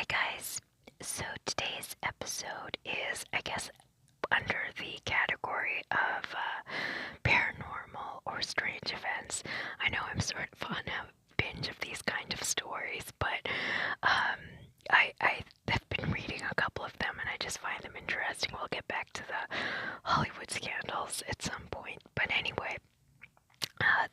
guys. So today's episode is, I guess, under the category of paranormal or strange events. I know I'm sort of on a binge of these kind of stories, but I have been reading a couple of them and I just find them interesting. We'll get back to the Hollywood scandals at some point. But anyway,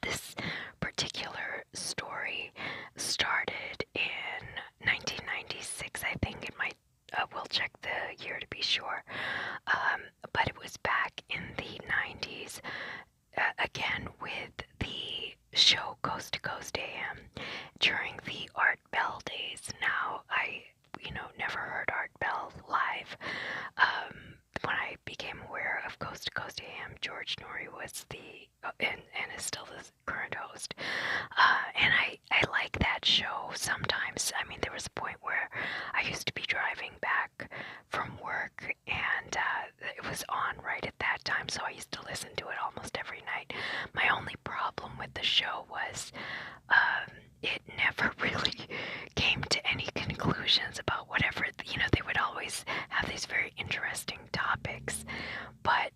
this particular story started in 1996, I think. It might, we'll check the year to be sure. But it was back in the 90s, again with the show Coast to Coast AM during the Art Bell days. Now, I, never heard Art Bell live. When I became aware of Coast to Coast AM, George Norrie was and is still the current host. And I like that show sometimes. I mean, there was a point where I used to be driving back from work and it was on right at that time, so I used to listen to it almost every night. My only problem with the show was it never really came to any conclusions about whatever, they would always have these very interesting topics, but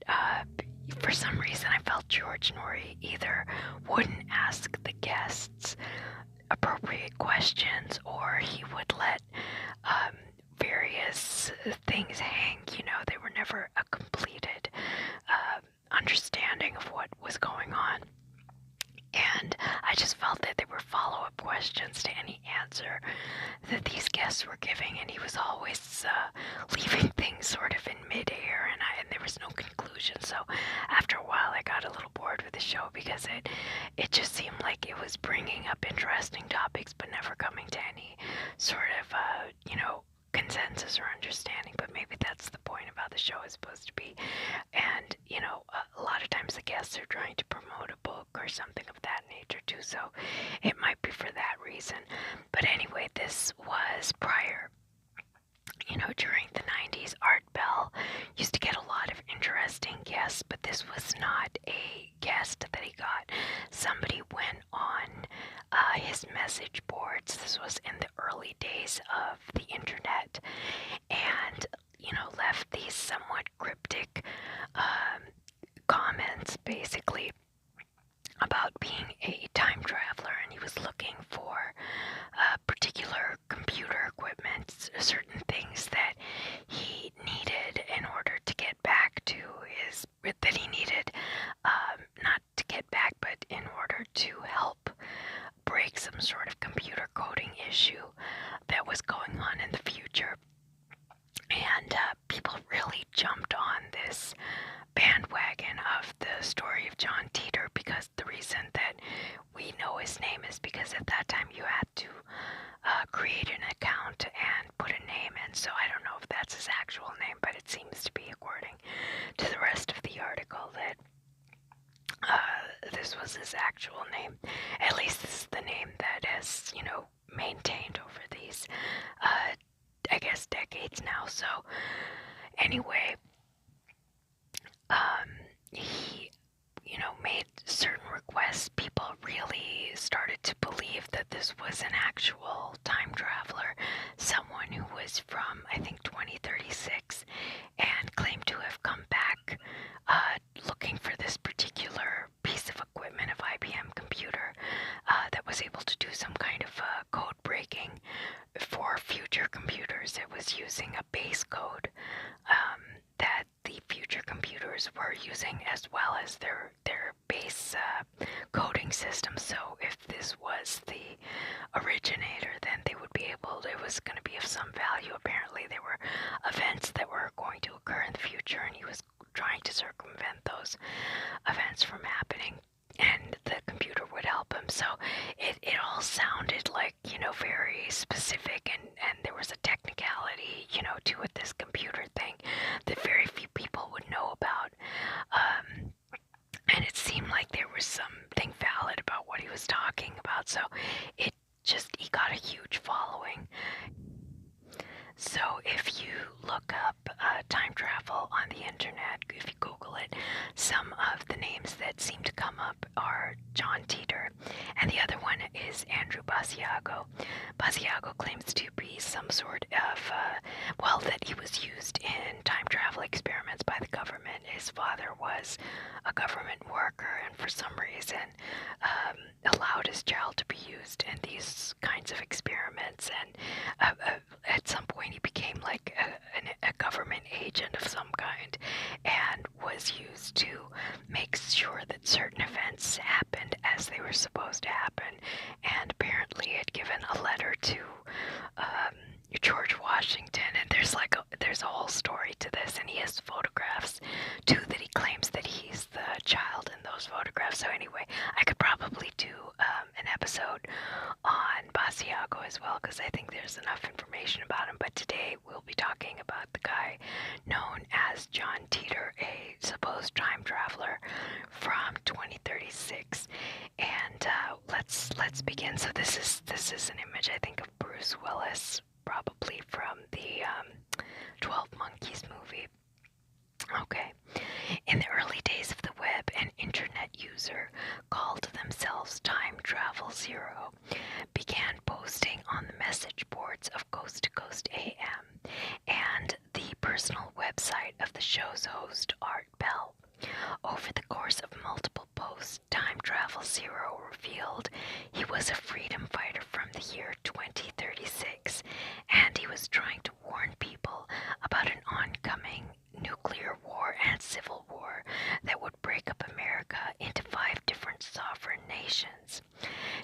for some reason I felt George Norrie either wouldn't ask the guests appropriate questions or he would let various things hang. They were never a completed understanding of what was going on. And I just felt that there were follow-up questions to any answer that these guests were giving, and he was always leaving things sort of in midair, and there was no conclusion. So after a while, I got a little bored with the show because it just seemed like it was bringing up interesting topics, but never coming to any sort of consensus or understanding. But maybe that's the point of how the show is supposed to be. And a lot of times the guests are trying to promote a book or something of that nature too, so it might be for that reason. But anyway, this was prior, during the 90s. Art Bell used to get a lot of interesting guests, but this was not a guest that he got. Somebody went on his message boards. This was in the early days of the internet, and left these somewhat cryptic comments, basically, about being a time traveler, and he was looking for particular computer equipment, certain things that he needed in order to get back to that he needed, not to get back, but in order to help break some sort of computer coding issue that was going on in the future. And people really jumped on this bandwagon of the story of John Titor, because the reason that we know his name is because at that time you had to create an account and put a name in. So I don't know if that's his actual name, but it seems to be, according to the rest of the article, that this was his actual name. At least this is the name that has, maintained over these, I guess, decades now. So anyway, he, made certain requests. People really started to believe that this was an actual time traveler, someone who was from, I think, 2036, and claimed to have come back looking for this particular piece of equipment, of IBM computer, that was able to do some kind of code breaking for future computers. It was using a base code that the future computers were using, as well as their base coding system. So if this was the originator, then they would be able, it was going to be of some value. Apparently there were events that were going to occur in the future, and he was trying to circumvent those events from happening, and the computer would help him. So it all sounded like, very specific, and there was a technicality, to it, this computer thing, that very few people would know about. And it seemed like there was something valid about what he was talking about. So he got a huge following. So if you look up time travel on the internet, if you Google it, some of the names that seem to come up are John Titor, and the other one is Andrew Basiago. Basiago claims to be be some sort of, that he was used in time travel experiments by the government. His father was a government worker and for some reason allowed his child to be used in these kinds of experiments, and at some point he became like a government agent of some kind and was used to make sure that certain events happened as they were supposed to happen, and apparently had given a letter to George Washington, and there's a whole story to this, and he has photographs too that he claims that he's the child in those photographs. So anyway, I could probably do an episode on Basiago as well, because I think there's enough information about him, but today we'll be talking about the guy known as John Titor, a supposed time traveler from 2036. And let's begin. So this is an image, I think, of Bruce Willis, probably from the 12 Monkeys movie. Okay. In the early days of the web, an internet user called themselves Time Travel Zero began posting on the message boards of Coast to Coast AM and the personal website of the show's host, Art Bell. Over the course of multiple posts, Time Travel Zero revealed he was a freedom fighter from the year 2036, and he was trying to warn people about an oncoming nuclear war and civil war that would break up America into 5 different sovereign nations.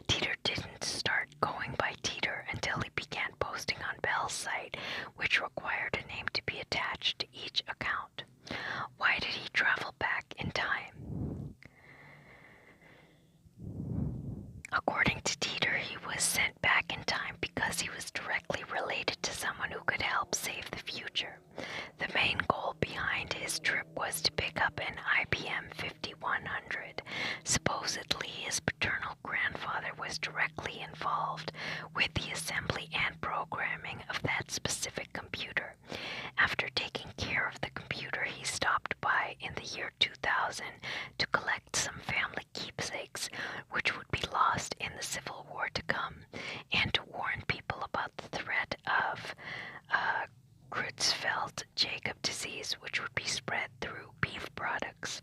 Titor didn't start going by Titor until he began posting on Bell's site, which required a name to be attached to each account. Why did he travel back in time? According to Titor, he was sent back in time because he was directly related to someone who could help save the future. The main goal behind his trip was to pick up an IBM 5100. Supposedly, his paternal grandfather was directly involved with the assembly and programming of that specific computer. After taking care of the computer, he stopped by in the year 2000 to collect some family keepsakes, which would be lost in the Civil War to come, and to warn people about the threat of Creutzfeldt-Jakob disease, which would be spread through beef products.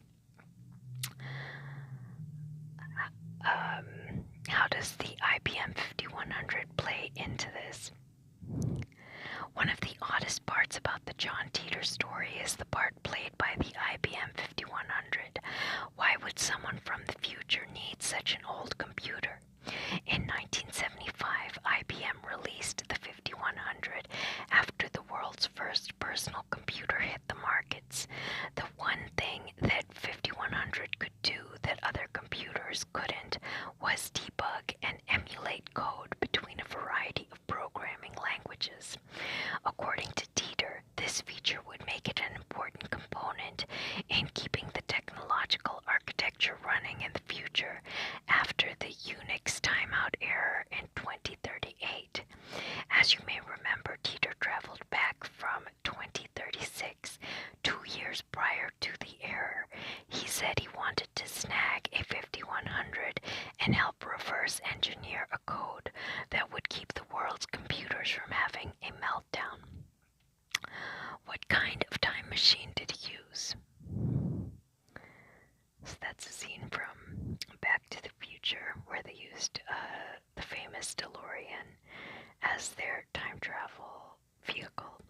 How does the IBM 5100 play into this? One of the oddest parts about the John Titor story is the part played by the IBM 5100. Why would someone from the future need such an old computer? In 1975, IBM released the 5100 after the world's first personal computer hit the markets. The one thing that 5100 could do that other computers couldn't was debug and emulate code between a variety of programming languages. According to Titor, this feature would make it an important component in keeping the technological architecture running in the future after the Unix timeout error in 2038. As you may remember, Titor traveled back from 2036, 2 years prior to the error. He said he wanted to snag a 5100 and help reverse engineer a code that would keep the world's computers from having a meltdown. What kind of time machine did he use? So that's a scene from Back to the Future where they used the famous DeLorean as their time travel vehicle.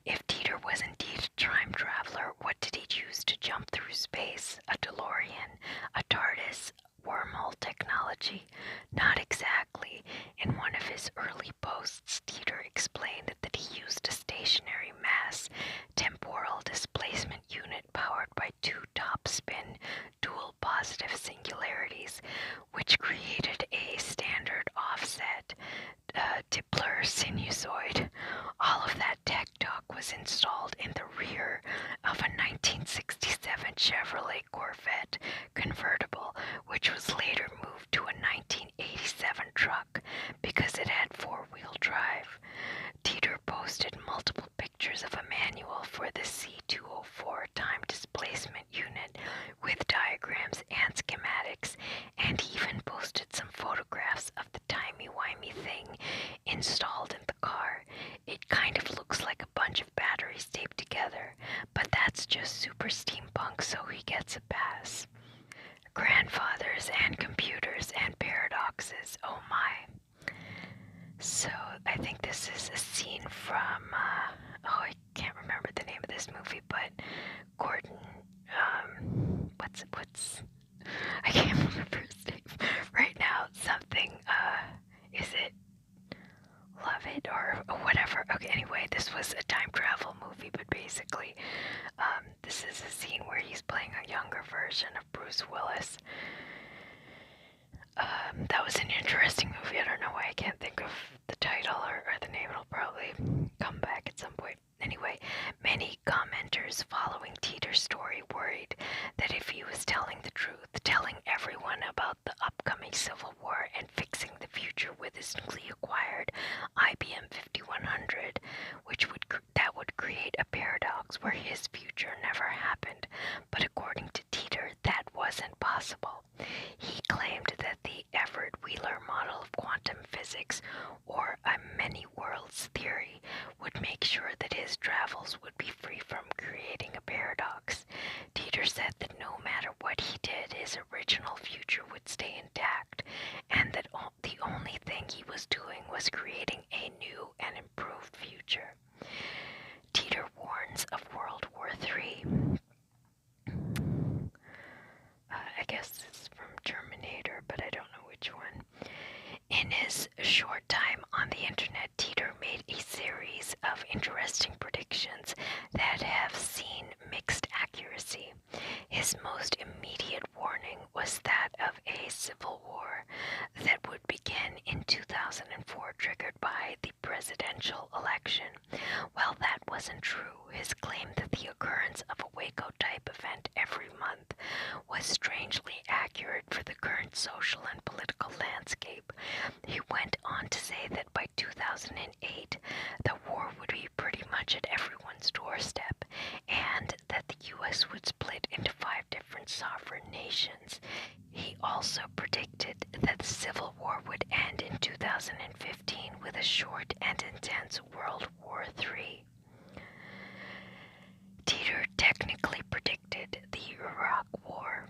If Titor was indeed a time traveler, what did he use to jump through space? A DeLorean, a TARDIS, wormhole technology? Not exactly. In one of his early posts, Titor explained that he used a stationary mass temporal displacement unit powered by 2 top-spin dual positive singularities, which created a standard offset Tipler sinusoid. All of that tech talk was installed in the rear of a 1967 Chevrolet Corvette convertible, which was later moved to a 1987 truck because it had 4-wheel drive. Titor posted multiple pictures of a manual for the C204 time displacement unit with diagrams and schematics, and he even posted some photographs of the timey-wimey thing installed in the car. I think this is a scene from, I can't remember the name of this movie, but Gordon, I can't remember his name right now. Something, is it Love It or whatever? Okay, anyway, this was a time travel movie, but basically, this is a scene where he's playing a younger version of Bruce Willis. That was an interesting movie. I don't know why I can't think of the title or the name. It'll probably come back at some point. Anyway, many commenters following Titor's story worried that if he was telling the truth, telling everyone about the upcoming Civil War and fixing the future with his newly acquired IBM 5100, that would create a paradox where his future never happened. But according to Titor, that wasn't possible. He claimed that the Everett Wheeler model of quantum physics, or a many worlds theory, would make sure that his travels would be free from creating a paradox. Titor said that no matter what he did, his original future would stay intact, and that the only thing he was doing was creating a new and improved future. Titor warns of World War III. I guess it's from Terminator, but I don't know which one. In his short time on the internet, Titor made a series of interesting predictions that have seen mixed accuracy. His most immediate warning was that of a civil war that would begin in 2004, triggered by the presidential election. While that wasn't true, his claim that the occurrence of a Waco-type event every month was strangely accurate for the current social and political landscape. He went on to say that by 2008, the war would be pretty much at everyone's doorstep, and that the U.S. would split into 5 different sovereign nations. He also predicted that the Civil War would end in 2015 with a short and intense World War III. Titor technically predicted the Iraq War.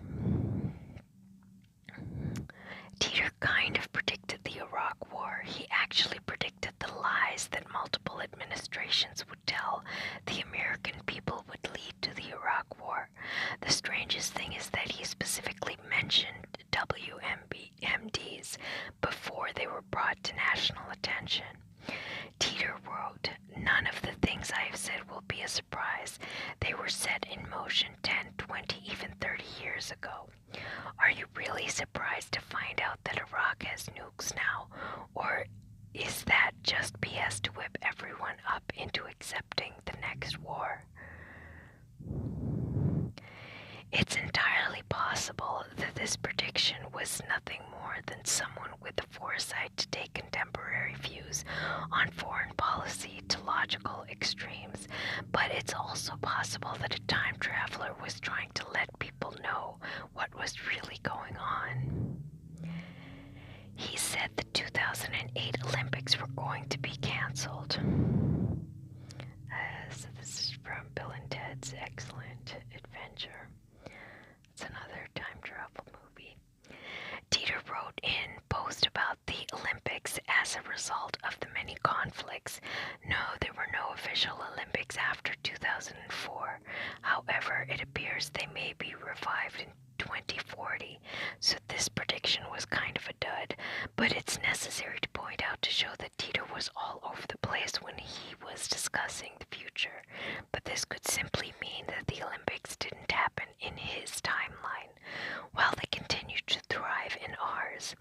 Titor kind of predicted the Iraq War. He actually predicted the lies that multiple administrations would tell the American people would lead to the Iraq War. The strangest thing is that he specifically mentioned WMDs before they were brought to national attention. Titor wrote, "None of the things I have said will be a surprise. They were set in motion 10, 20, even 30 years ago. Are you really surprised to find out that Iraq has nukes now? Or is that just BS to whip everyone up into accepting the next war?" It's entirely possible that this prediction was nothing more than someone with the foresight to take contemporary views on foreign policy to logical extremes, but it's also possible that a time traveler was trying to let people know what was really going on. He said the 2008 Olympics were going to be canceled. So this is from Bill and Ted's Excellent Adventure. It's another time travel movie. Titor wrote in post about the Olympics as a result of the many conflicts. No, there were no official Olympics after 2004. However, it appears they may be revived in 2040, so this prediction was kind of a dud, but it's necessary to point out to show that Titor was all over the place when he was discussing the future. But this could simply mean that the Olympics didn't happen in his timeline, while they continued to thrive in ours.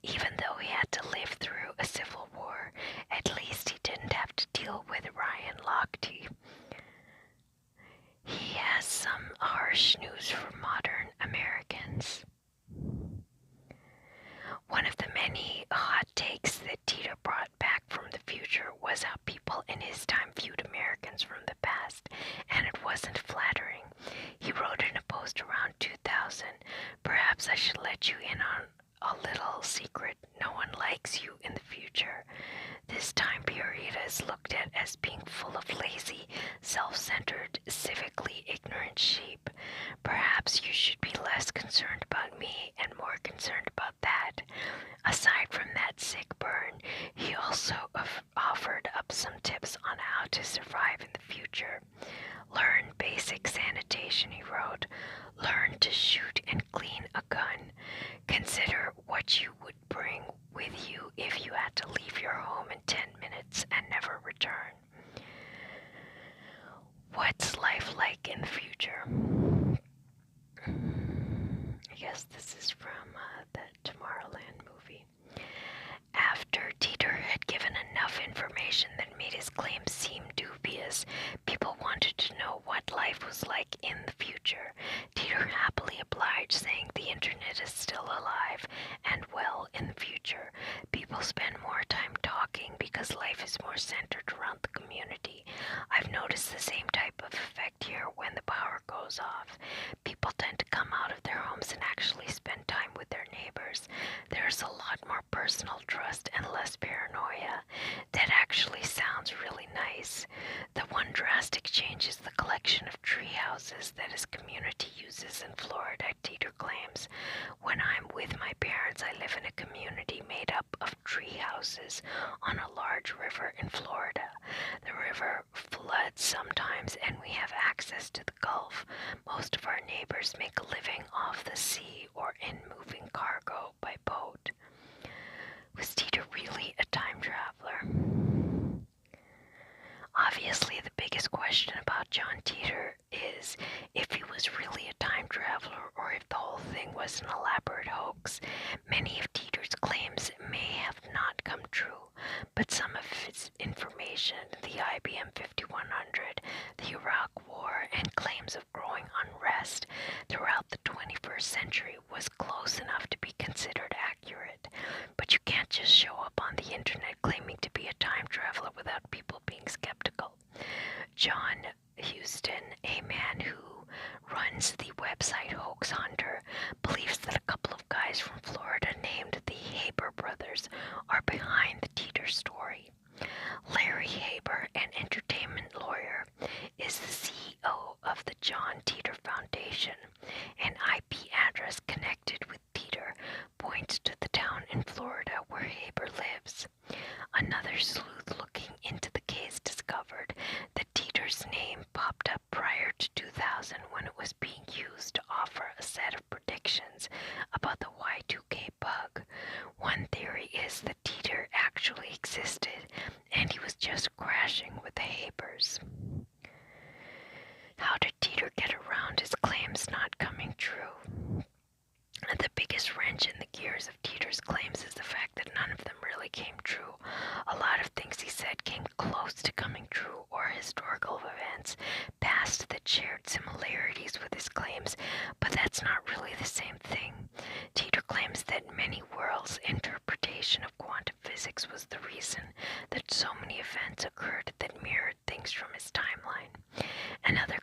Even though he had to live through a civil war, at least he didn't have to deal with Ryan Lochte. He has some harsh news for modern Americans. One of the many hot takes that Titor brought back from the future was how people in his time viewed Americans from the past, and it wasn't flattering. He wrote in a post around 2000, "Perhaps I should let you in on a little secret. No one likes you in the future. This time period is looked at as being full of lazy, self-centered, civically ignorant sheep. Perhaps you should be less concerned about me and more concerned about that." Aside from that sick burn, he also centered around the community. I've noticed the same type of effect here when the power goes off. People tend to come out of their homes and actually spend time with their neighbors. There's a lot more personal trust and less paranoia. That actually sounds really nice. The one drastic change is the collection of tree houses that his community uses in Florida, Titor claims. When I'm with my parents, I live in a community made up of tree houses on a large river in Florida. The river floods sometimes, and we have access to the Gulf. Most of our neighbors make a living off the sea or in moving cargo by boat. Was Titor really a time traveler? Obviously, the biggest question about John Titor is if he was really a time traveler or if the whole thing was an elaborate hoax. Many of Titor's claims may have not come true, but some of his information, the IBM 5100, the Iraq War, and claims of growing unrest throughout the 21st century was close enough to be considered accurate. But you can't just show up on the internet claiming to be a time traveler without people being skeptical. John Houston, a man who runs the website Hoax Hunter, believes that a couple of guys from Florida named the Haber brothers are behind the Titor story. Larry Haber, an entertainment lawyer, is the CEO of the John Titor Foundation. An IP address connected with Titor points to the town in Florida where Haber lives. Another sleuth looking into the case discovered that Titor's name popped up prior to 2000 when it was being used to offer a set of predictions about the Y2K bug. One theory is that Titor actually existed and he was just crashing with the Habers. How did Titor get around his claims not coming true? The biggest wrench in the gears of Titor's claims is the fact that none of them really came true. A lot of things he said came close to coming true, or historical events past that shared similarities with his claims, but that's not really the same thing. Titor claims that many worlds' interpretation of quantum physics was the reason that so many events occurred that mirrored things from his timeline. Another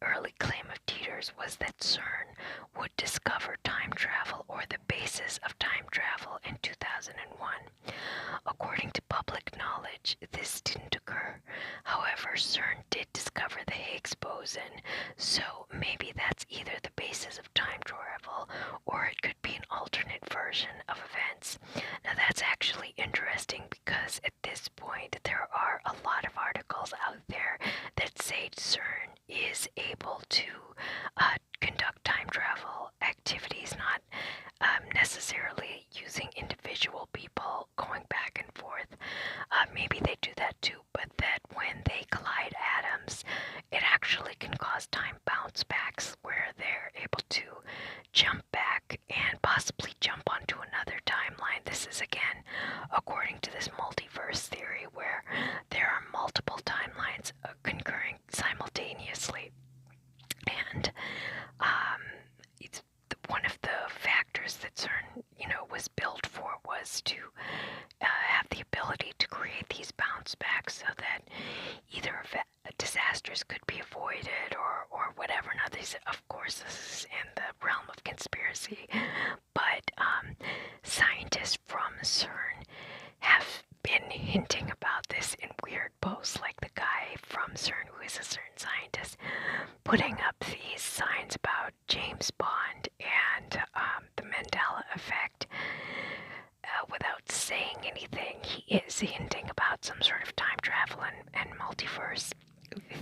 early claim of Titor's was that CERN would discover time travel or the basis of time travel in 2001. According to public knowledge, this didn't occur. However, CERN did discover the Higgs boson, so maybe that's either the basis of time travel or it could be an alternate version of events. Now that's actually interesting because at this point there are a lot of articles out there that say CERN is able to conduct time travel activities, not necessarily using individual people going back and forth. Maybe they do that too, but that when they collide atoms, it actually can cause time bounce backs where they're able to jump back and possibly jump onto another timeline. This is again according to this multiverse theory where there are multiple timelines concurring simultaneously. And it's one of the factors that CERN, was built for was to have the ability to create these bounce backs so that either disasters could be avoided or whatever. Now, of course, this is in the realm of conspiracy, but scientists from CERN have been hinting about this in weird posts, like the guy from CERN who is a CERN scientist putting up these signs about James Bond and the Mandela effect. Without saying anything, he is hinting about some sort of time travel and multiverse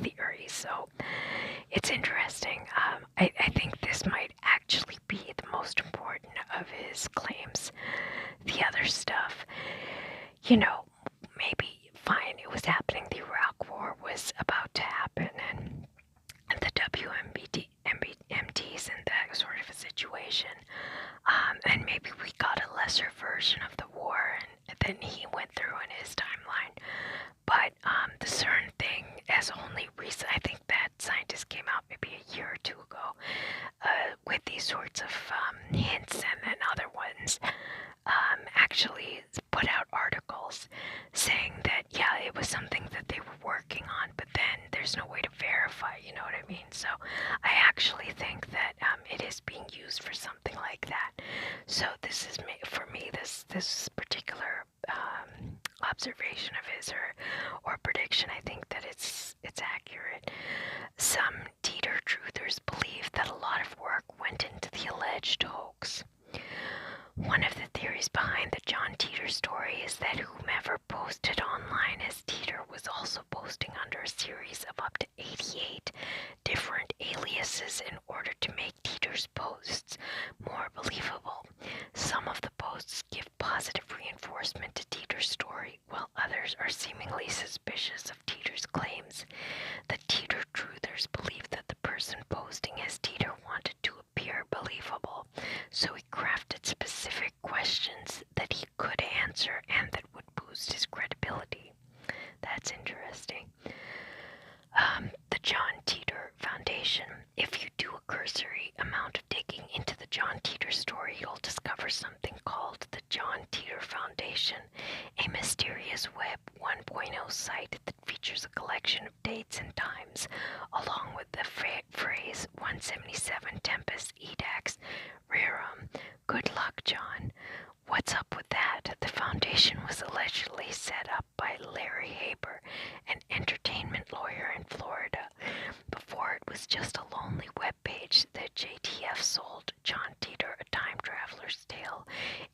theory, so it's interesting. I think this might actually be the most important of his claims. The other stuff, maybe fine, it was happening, the Iraq War was about to happen, and the WMDs in that sort of a situation, and maybe we got a lesser version of the war than he went through in his timeline. But the CERN thing, as only recent, I think that scientist came out maybe a year or two ago with these sorts of hints, and then other ones actually put out articles I mean? So I actually think that it is being used for something like that. So this is for me, this particular observation of his or prediction, I think that it's accurate. Some Titor truthers believe that a lot of work went into the alleged hoax. One of the theories behind the John Titor story is that whomever posted online as Titor was also posting under a series of up to 88 different aliases in order to make Titor's posts more believable. Some of the posts give positive reinforcement to Titor's story, while others are seemingly suspicious of Titor's claims. The Titor truthers believe that the person posting as Titor wanted to appear believable, so he crafted specific questions that he could answer and that would boost his credibility. That's interesting. The John Titor Foundation. If you do a cursory amount of digging into the John Titor story, you'll discover something called the John Titor Foundation, a mysterious Web 1.0 site that features a collection of dates and times, along with the phrase 177 Tempus Edax Rerum. Good luck, John. What's up with that? The foundation was allegedly set up by Larry Haber, an entertainment lawyer in Florida. Before it was just a lonely webpage that JTF sold John Titor, A Time Traveler's Tale,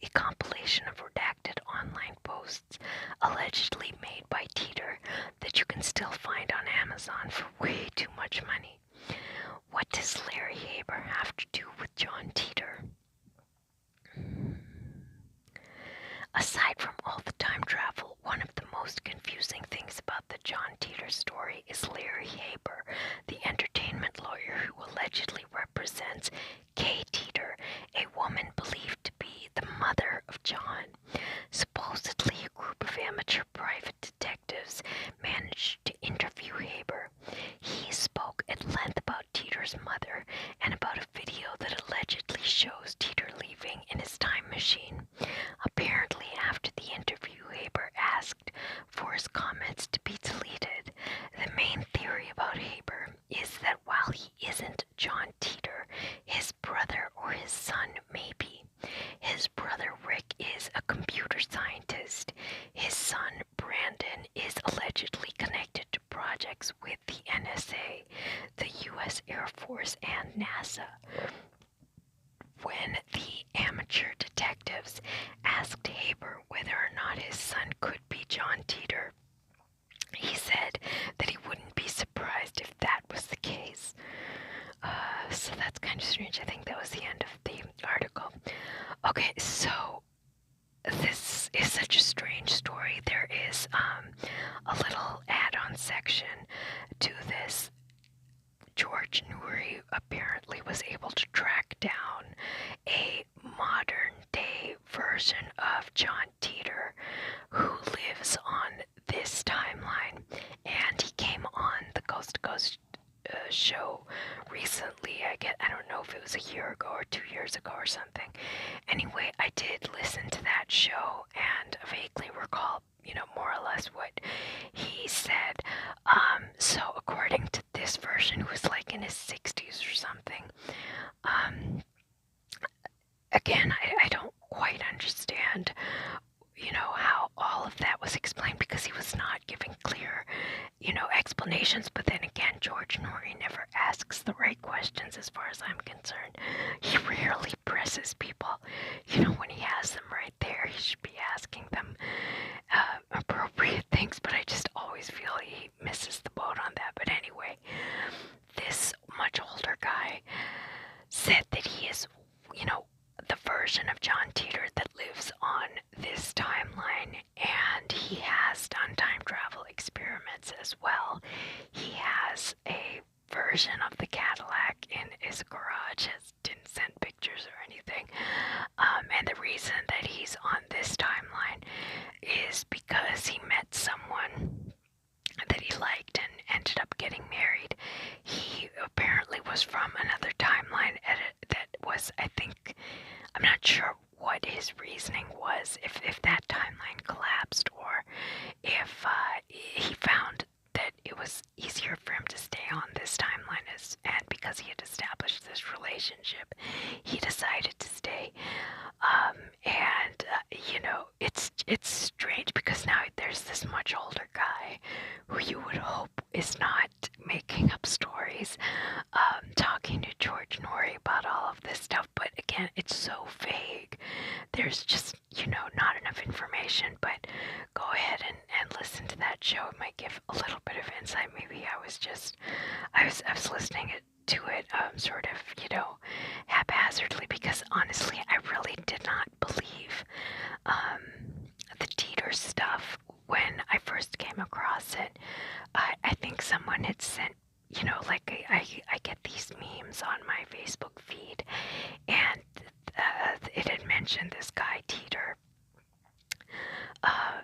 a compilation of redacted online posts allegedly made by Titor that you can still find on Amazon for way too much money. What does Larry Haber have to do with John Titor? Aside from all the time travel, one of the most confusing things about the John Titor story is Larry Haber, the entertainment lawyer who allegedly represents Kay Titor, a woman believed to be the mother of John. Supposedly, a group of amateur private detectives managed to interview Haber. He spoke at length about Titor's mother and about a video that allegedly shows Titor leaving in his time machine. Apparently, after the interview, Haber asked for his comments to be deleted. The main theory about Haber is that while he isn't John Titor, his brother or his son may be. His brother Rick is a computer scientist. His son Brandon is allegedly connected to projects with the NSA, the U.S. Air Force, and NASA. When the amateur detectives asked Haber whether or not his son could be John Titor, he said that he wouldn't be surprised if that was the case. So that's kind of strange. I think that was the end of the article. Okay, so this is such a strange story. There is a little add-on section to this. George Noory apparently was able to track down a modern-day version of John Titor who lives on this timeline, and he came on the Coast to Coast show recently. I don't know if it was a year ago or 2 years ago or something. Anyway, I did listen to that show and vaguely recall, more or less what he said. So according to this version, who was like in his 60s or something, again, I don't quite understand, how all of that was explained, because he was not giving clear, explanations. But then again, George Noory never asks the right questions as far as I'm concerned. He rarely presses people. When he has them right there, he should be asking them appropriate things, but I just always feel he misses the boat on that. But anyway, this much older guy said that he is, the version of John Titor that lives on this timeline, and he has done time travel experiments as well. He has a version of the Cadillac in his garage, didn't send pictures or anything, and the reason that he's on this timeline is because he met someone that he liked and ended up getting married. He apparently was from another timeline that was, I'm not sure what his reasoning was, if that timeline collapsed, or if he found that it was easier for him to stay on this timeline as relationship, he decided to stay. And it's strange because now there's this much older guy who you would hope is not making up stories, talking to George Norrie about all of this stuff. But again, it's so vague. There's just, not enough information. But go ahead and listen to that show. It might give a little bit of insight. Maybe I was listening to it sort of, haphazardly, because honestly, I really did not believe the Titor stuff when I first came across it. I think someone had sent, like I get these memes on my Facebook feed, and it had mentioned this guy Titor.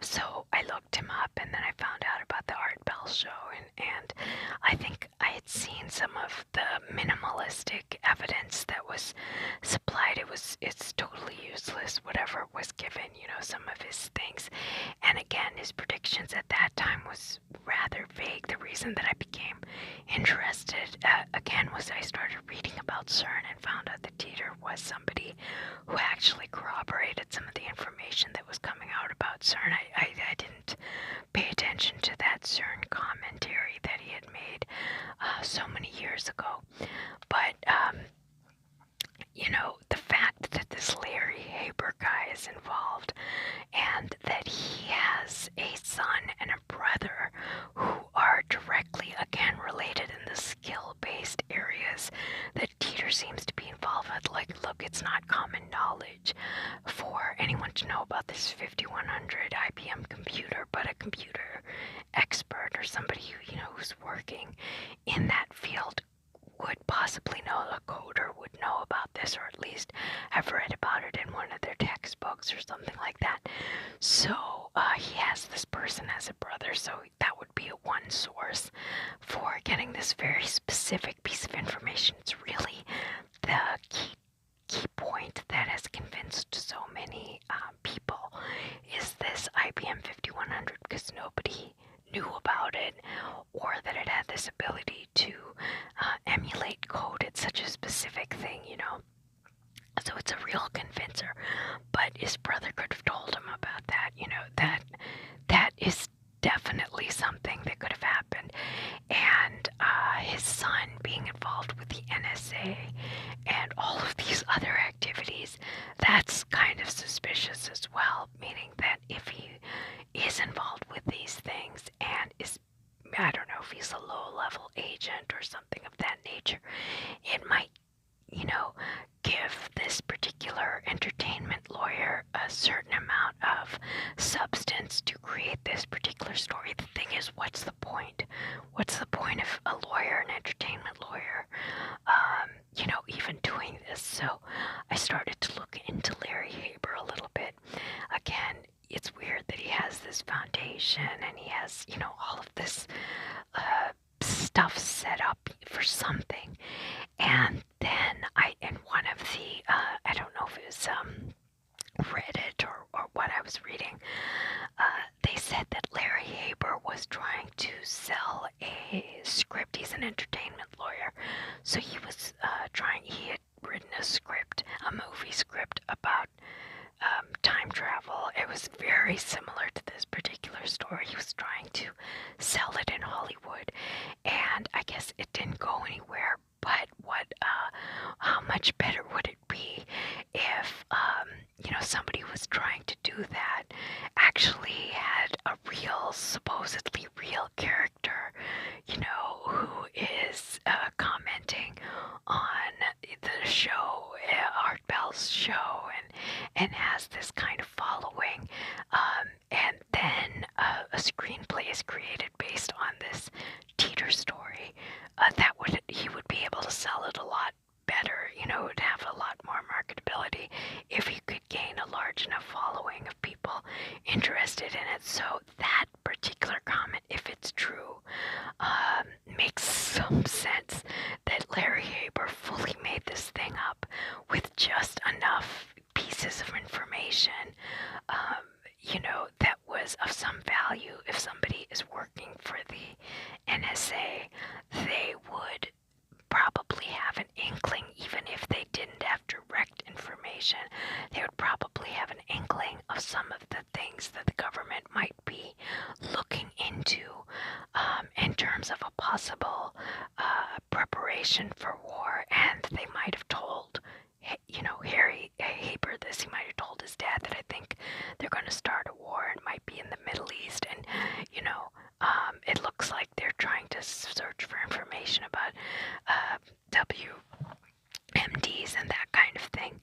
So I looked him up, and then I found out about the Art Bell show, and I think I had seen some of the minimalistic evidence that was supplied. It's totally useless, whatever was given, some of his things. And again, his predictions at that time was rather vague. The reason that I became interested, again, was I started reading about CERN and found out that Titor was somebody who actually corroborated some of the information that was coming out about CERN. I didn't pay attention to that CERN commentary that he had made so many years ago. But, the fact that this Larry Haber guy is involved, and that he has a son and a brother who are directly, again, related in the skill-based areas that Titor seems to be involved with. Like, look, it's not common knowledge for anyone to know about this 5100 IBM computer, but a computer expert or somebody who's working in that field would possibly know. A coder would know about this, or at least have read about it in one of their textbooks or something like that. So he has this person as a brother, so that would be a one source for getting this very specific piece of information. It's really the key point that has convinced so many people is this IBM 5100, because nobody knew about it, or that it had this ability to emulate code. It's such a specific thing, so it's a real convincer. But his brother could have told him about that. That is definitely something that could have happened. And his son being involved with the NSA and all of these other activities, that's kind of suspicious as well, meaning that if he is involved with these things and is, I don't know if he's a low-level agent or something of that nature, it might, give this particular entertainment lawyer a certain amount of substance to create this particular story. The thing is, what's the point? What's the point of a lawyer, an entertainment lawyer, even doing this? So I started to look into Larry Haber a little bit. Again, it's weird that he has this foundation and he has, all of this stuff set up for something. And then in one of the, I don't know if it was Reddit or what I was reading, they said that Larry Haber was trying to sell a script. He's an entertainment lawyer. So he was he had written a script, a movie script about time travel. It was very similar to this particular story. He was trying to sell it in Hollywood, and I guess it didn't go anywhere. But how much better would it be if, somebody was trying to do that, actually had a real, supposedly real character, who is commenting on the show, Art Bell's show, and has this kind of following, and then a screenplay is created based on this Titor story. He would be able to sell it a lot better. It would have a lot more marketability if he could gain a large enough following of people interested in it. So that particular comment, if it's true, makes some sense that Larry Haber fully made this thing up with just enough pieces of information, that was of some value. If somebody is working for the NSA, they would probably have an inkling, even if they information for war, and they might have told, Harry Haber this. He might have told his dad that I think they're going to start a war and might be in the Middle East, and it looks like they're trying to search for information about WMDs and that kind of thing.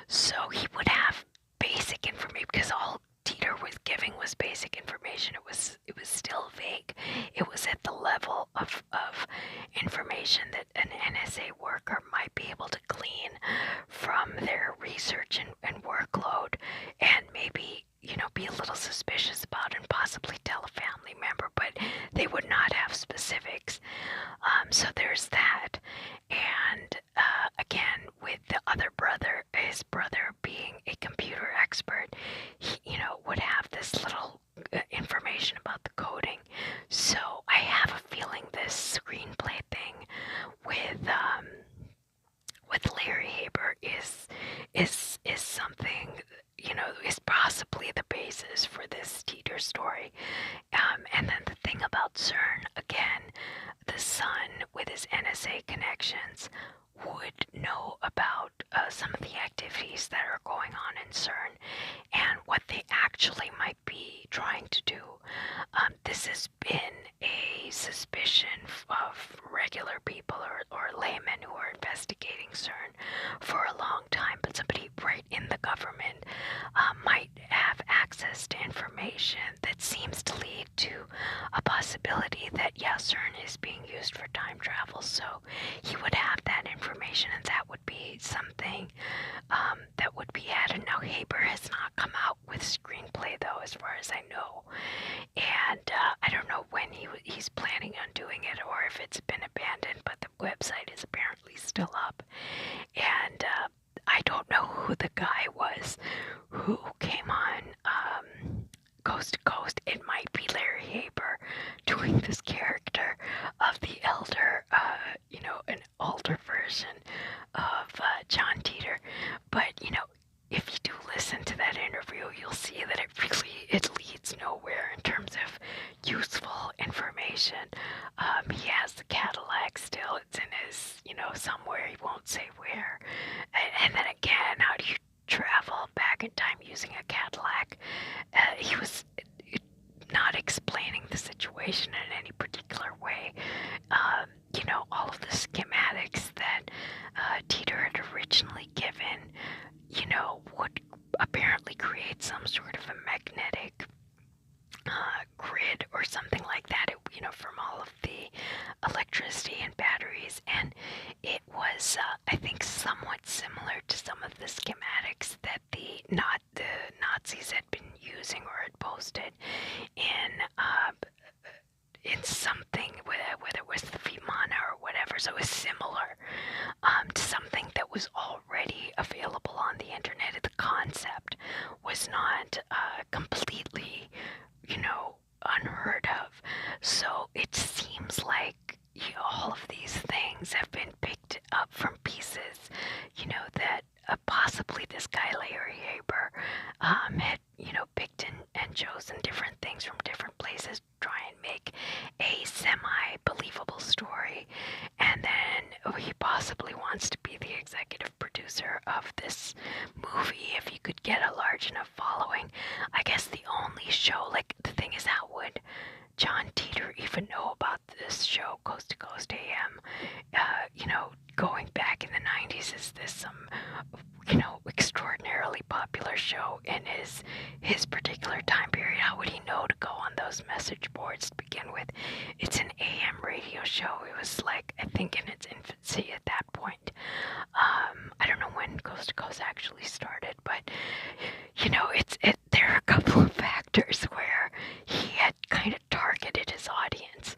So he would have basic information, because all Titor was giving was basic information. It was still vague. It was at the level of information that an NSA worker might be able to glean from their research and workload, and maybe be a little suspicious about and possibly tell a family member, but they would not have specifics. So there's that. And again, with the other brother, his brother being a computer expert, he, would have this little information about the coding. So I have a feeling this screenplay thing with Larry Haber is something, is possibly the basis for this Titor story. And then the thing about CERN, again, the son with his NSA connections would know about some of the activities that are going on in CERN and what they actually might be trying to do. This has been a suspicion of regular people or laymen who are investigating CERN for a long time, but somebody right in the government might have access to information that seems to lead to a possibility that, CERN is being used for time travel. So he would have that information, and that would be something that would be added. Now, Haber has not come out with screenplay, though, as far as I know, and I don't know when he's planning on doing it, or if it's been abandoned, but the website is apparently still up. And I don't know who the guy was who came on Coast to Coast. It might be Larry Haber doing this character of the elder, an older version of John Titor. But, if you do listen to that interview, you'll see that it leads nowhere in terms of useful information. He has the Cadillac still. It's in his, somewhere. He won't say where. And then again, how do you travel back in time using a Cadillac? He was not explaining the situation in any particular way. All of the schematics that Titor had originally given, would apparently create some sort of a magnetic grid or something like that, from all of the electricity and batteries. And it was, I think, somewhat similar to some of the schematics that the Nazis had been using or had posted in something, whether it was the Vimana or whatever. So it was similar to something that was already available on the internet. The concept was not completely, unheard of. So it seems like all of these things have been picked up from pieces, that possibly this guy Larry Haber had, picked and chosen different things from different places to try and make a semi-believable story. And then he possibly wants to be the executive producer of this movie if he could get a large enough following. I guess the only show, the thing is, how would John Titor even know about this show, Coast to Coast AM? Going back in the 90s, is this some, extraordinarily popular show in his particular time period? How would he know to go on those message boards to begin with? It's an AM radio show. It was I think in its infancy at that point. I don't know when Coast to Coast actually started, but there are a couple of factors where he had kind of targeted his audience,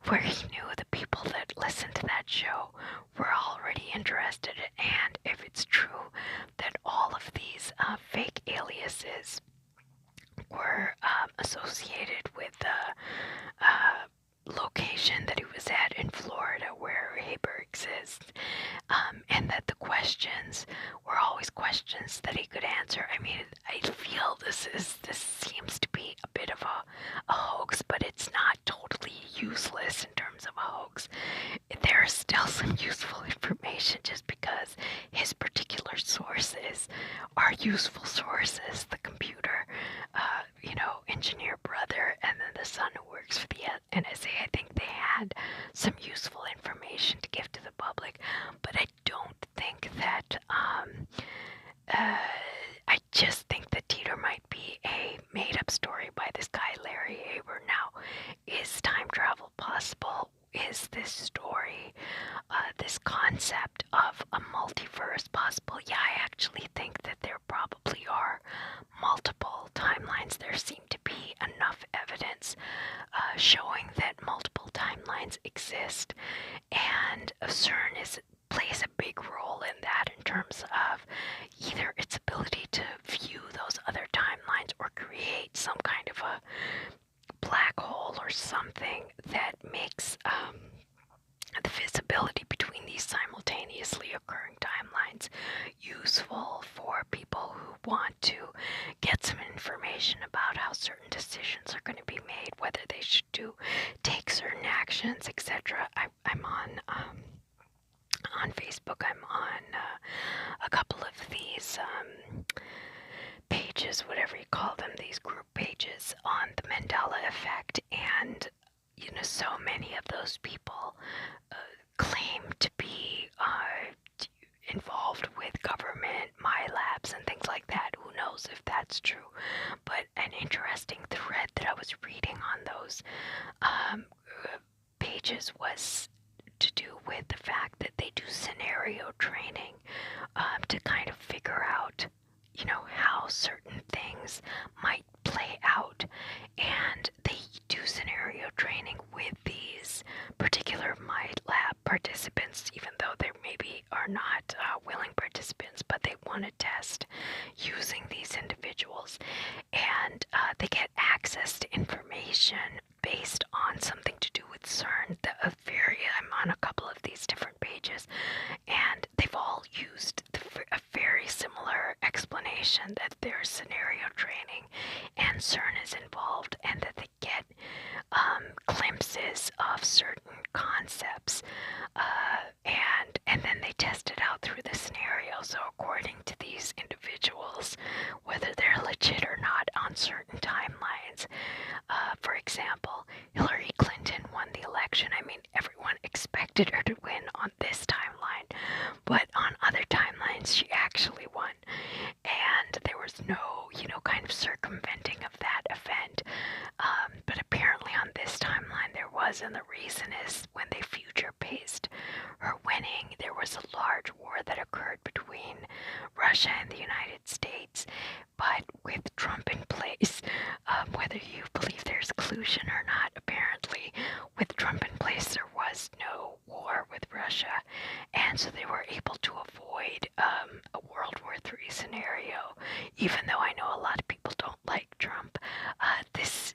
where he knew the people that listened to that show were already interested. And if it's true that all of these fake aliases were associated with the location that he was at in Florida, where Haber exists, and that the questions were always questions that he could answer. I mean, I feel this seems to be a bit of a hoax, but it's not totally useless in terms of useful sources, the computer, engineer brother, and then the son who works for the NSA. I think they had some useful information to give to the public, but I don't think that, I just think that Titor might be a made-up story by this guy, Larry Haber. Now, is time travel possible? Is this story, this concept of a multiverse possible? Yeah, I actually think that there probably are multiple timelines. There seem to be enough evidence showing that multiple timelines exist, and CERN plays a big role in that in terms of either its ability to view those other timelines or create some kind of a black hole or something that makes the visibility between these simultaneously occurring timelines useful for people who want to get some information about how certain decisions are going to be made, whether they should take certain actions, etc. I'm on Facebook. I'm on a couple of these pages, whatever you call them, these group pages on the Mandela effect, and so many of those people claim to be involved with government, my labs, and things like that. Who knows if that's true? But an interesting thread that I was reading on those pages was to do with the fact that they do scenario training to kind of figure out, how certain things might play out, and they do scenario training with these particular my lab participants, even though they maybe are not willing participants, but they want to test using these individuals, and they get access to information based on something to do with CERN. I'm on a couple of these different pages, and they've all used a very similar explanation that there's scenario training and CERN is involved, and that they get glimpses of certain concepts, and then they test it out through the scenario. So according to these individuals, whether they're legit or not on certain timelines, for example, Hillary Clinton won the election. I mean, everyone expected her to win on this timeline, but on other timelines she actually won, and there was no, kind of circumventing of that event. But apparently on this timeline there was, and the reason is when they future-paced her winning, there was a large war that occurred between Russia and the United States, but with Trump in place, whether you believe there's collusion or not, apparently with Trump in place there was no war with Russia, and so they were able to avoid a World War III scenario, even though I know a lot of people don't like Trump. This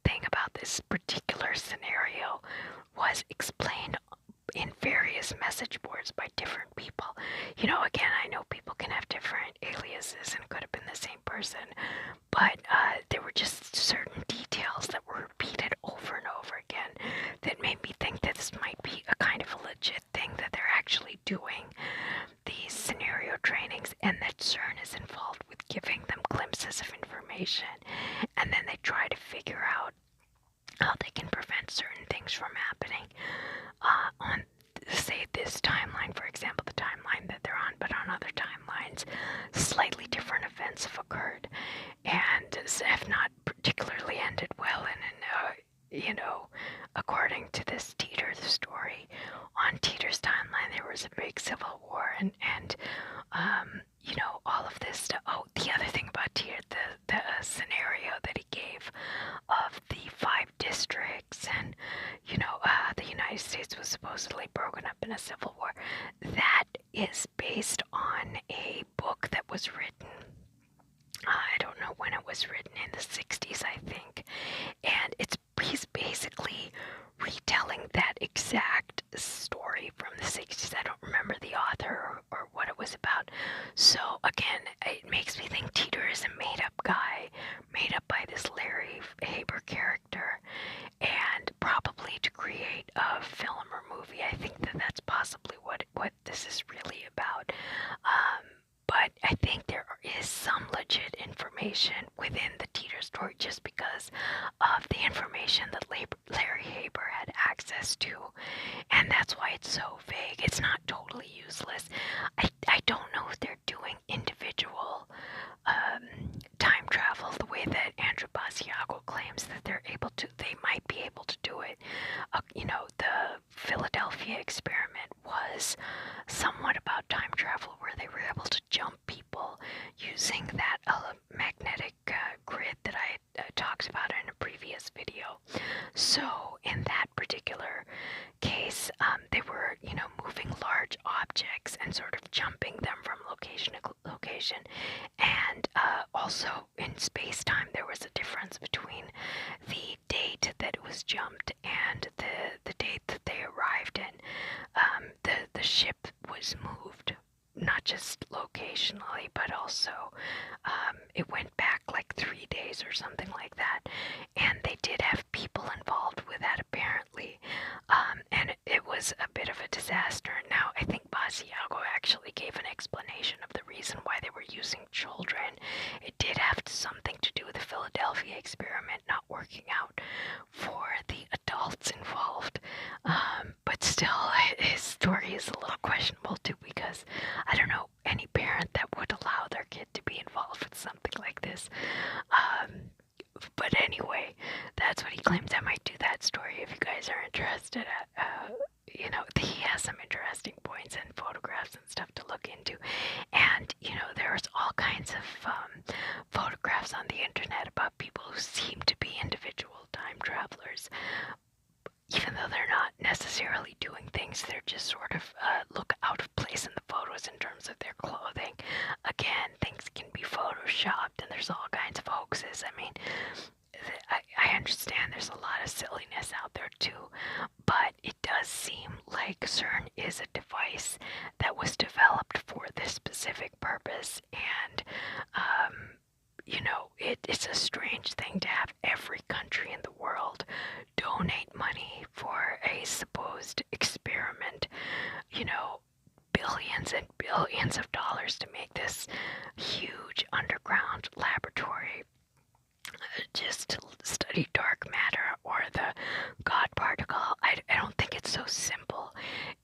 thing about this particular scenario was explained in various message boards by different people. Again, I know people can have different aliases and it could have been the same person, but there were just certain details that were repeated over and over again that made me think that this might be a kind of a legit thing, that they're actually doing these scenario trainings, and that CERN is involved with giving them glimpses of information, and then they try to figure out how they can prevent certain things from happening on, say, this timeline, for example, the timeline that they're on, but on other timelines, slightly different events have occurred, and have not particularly ended well, and according to this Titor story, on Titor's timeline there was a big civil war, and all of this stuff. Oh, the other thing about Titor, the scenario that he gave of the 5 districts, and the United States was supposedly broken up in a civil war, that is based on a book that was written, I don't know when it was written, in the 60s, I think, and he's basically retelling that exact story from the 60s. I don't remember the author or what it was about. So again, it makes me think Titor is a made-up guy, made up by this Larry Haber character, and probably to create a film or movie. I think that that's possibly what this is really about. information within the Titor story just because of the information that Larry Haber had access to, and that's why it's so vague. It's not totally useless. I don't know if they're doing individual time travel the way that Andrew Basiago claims that they might be able to do it. The Philadelphia experiment was somewhat about time travel, where they were able to jump people using that magnetic grid that I talked about in a previous video. So in that particular case, they were, moving large objects and sort of jumping them from location to location. And also in space-time, there was a difference between the date that it was jumped and the date that they arrived in. The ship was moved, not just locationally, but also it went back like 3 days or something like that. And they did have people involved with that, apparently. And it was a bit of a disaster. Now, I think Basiago actually gave an explanation of the reason why they were using children. It did have something to do with the Philadelphia experiment not working out for the adults involved. But still, his story is a little questionable too, because I don't know any parent that would allow their kid to be involved with something like this. But anyway, that's what he claims. I might do that story if you guys are interested. He has some interesting points and photographs and stuff to look into. And, there's all kinds of photographs on the internet about people who seem to be individual time travelers. Even though they're not necessarily doing things, they're just sort of look out of place in the photos in terms of their clothing. Again, things can be photoshopped, and there's all kinds of hoaxes. I mean, I understand there's a lot of silliness out there too, but it does seem like CERN is a device that was developed for this specific purpose, and it's a strange thing to have every country in the world donate money for a supposed experiment, billions and billions of dollars to make this huge underground laboratory just to study dark matter or the God particle. I don't think it's so simple.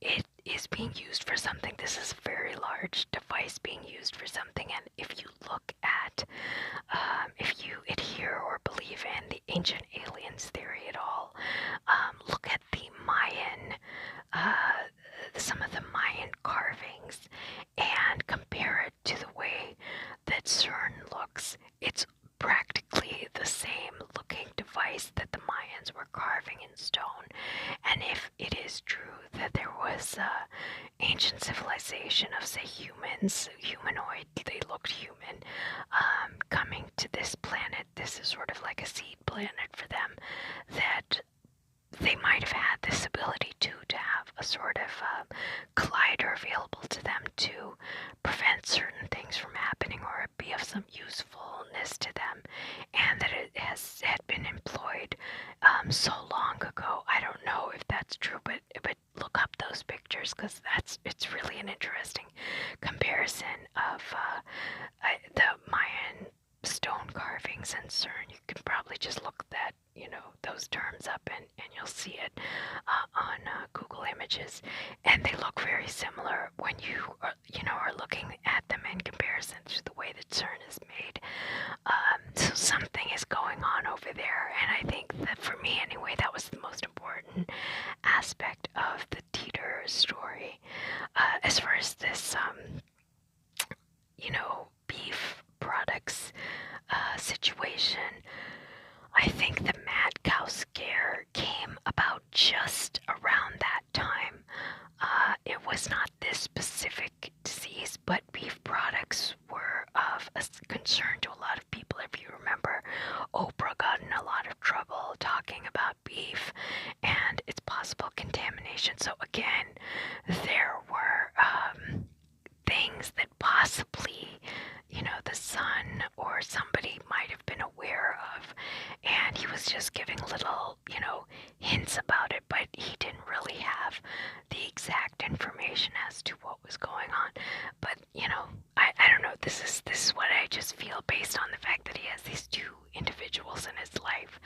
It is being used for something. This is a very large device being used for something, and if you look at, if you adhere or believe in the ancient aliens theory at all, look at the Mayan, some of the Mayan carvings, and compare it to the way that CERN looks. It's practically the same looking device that the Mayans were carving in stone. And if it is true that there was ancient civilization of, say, humanoid, they looked human, coming to this planet, this is sort of like a seed planet for them, that they might have had this ability to have a sort of collider available to them to prevent certain things from happening or be of some usefulness to them, and that it had been employed so long ago. I don't know if that's true, but look up those pictures, because it's really an interesting comparison of the Mayan stone carvings and CERN. You can probably just look that, those terms up, and you'll see it on Google Images, and they look very similar when you are looking at them in comparison to the way that CERN is made. So something is going on over there, and I think that, for me anyway, that was the most important aspect of the Titor story. As far as this beef products situation, I think the mad cow scare came about just around that time. It was not this specific disease, but beef products were of a concern to a lot of people. If you remember, Oprah got in a lot of trouble talking about beef and its possible contamination. So again, there were things that possibly, the son or somebody might have been aware of, and he was just giving little, hints about it, but he didn't really have the exact information as to what was going on. But, I don't know, this is what I just feel, based on the fact that he has these two individuals in his life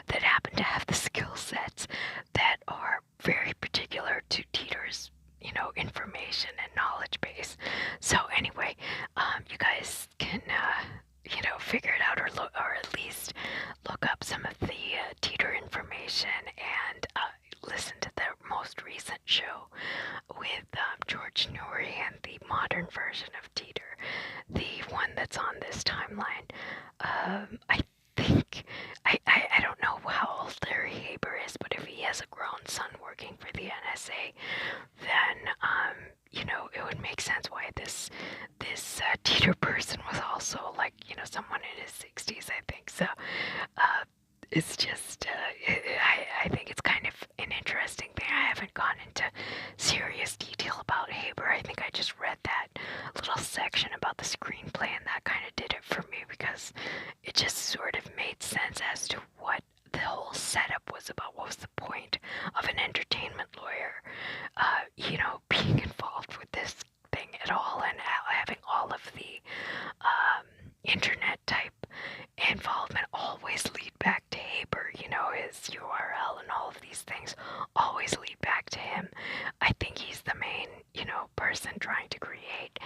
that happen to have the skill sets that are very particular to Titor's, information and knowledge base. So anyway, you guys can, figure it out, or at least look up some of the Titor information and listen to their most recent show with George Noory and the modern version of Titor, the one that's on this timeline. I think, I don't know how old Larry Haber is, but if he has a grown son working for the NSA, then, it would make sense why this Titor person was also, like, someone in his 60s, I think. So, it's just, I think it's kind of an interesting thing. I haven't gone into serious detail about Haber. I think I just read that little section about the screenplay, and that kind of did it for me, because it just sort of made sense as to what the whole setup was about. What was the point of an entertainment lawyer, being involved with this thing at all, and having all of the internet type involvement always lead back to Haber, his URL and all of these things always lead back to him. I think he's the main, person trying to create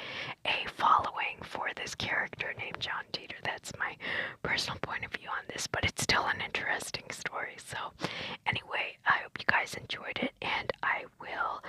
a following for this character named John Titor. That's my personal point of view on this, but it's still an interesting story. So anyway, I hope you guys enjoyed it, and I will